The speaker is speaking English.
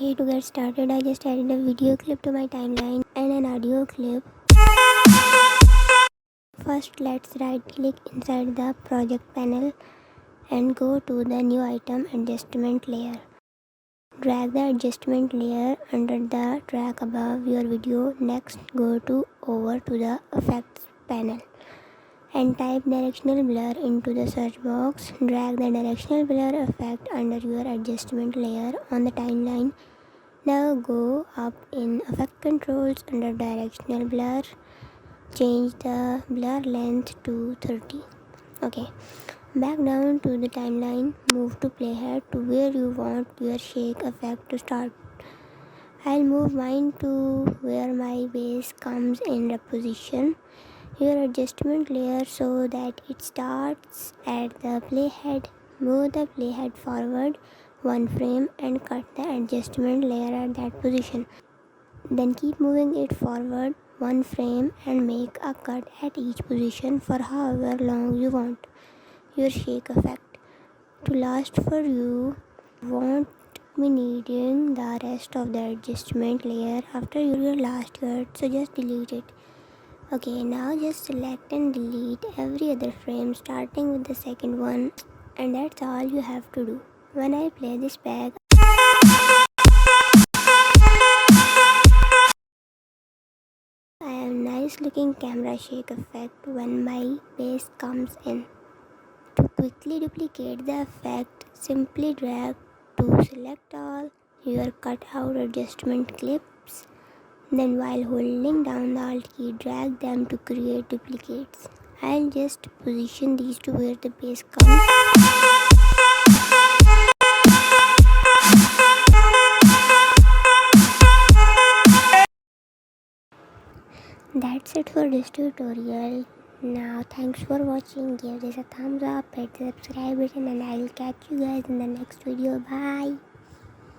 Okay, to get started, I just added a video clip to my timeline and an audio clip. First, let's right click inside the project panel and go to the new item adjustment layer. Drag the adjustment layer under the track above your video. Next, go over to the effects panel and type directional blur into the search box. Drag the directional blur effect under your adjustment layer on the timeline. Now go up in effect controls under directional blur. Change the blur length to 30. Okay. Back down to the timeline. Move to playhead to where you want your shake effect to start. I'll move mine to where my base comes in the position. Your adjustment layer so that it starts at the playhead. Move the playhead forward one frame and cut the adjustment layer at that position. Then keep moving it forward one frame and make a cut at each position for however long you want your shake effect to last for. You won't be needing the rest of the adjustment layer after your last cut, so just delete it. Okay, now just select and delete every other frame starting with the second one, and that's all you have to do. When I play this back, I have nice looking camera shake effect when my base comes in. To quickly duplicate the effect, simply drag to select all your cutout adjustment clips. Then while holding down the Alt key, drag them to create duplicates. I'll just position these to where the base comes. That's it for this tutorial. Now thanks for watching. Give this a thumbs up, hit the subscribe button, and I'll catch you guys in the next video. Bye.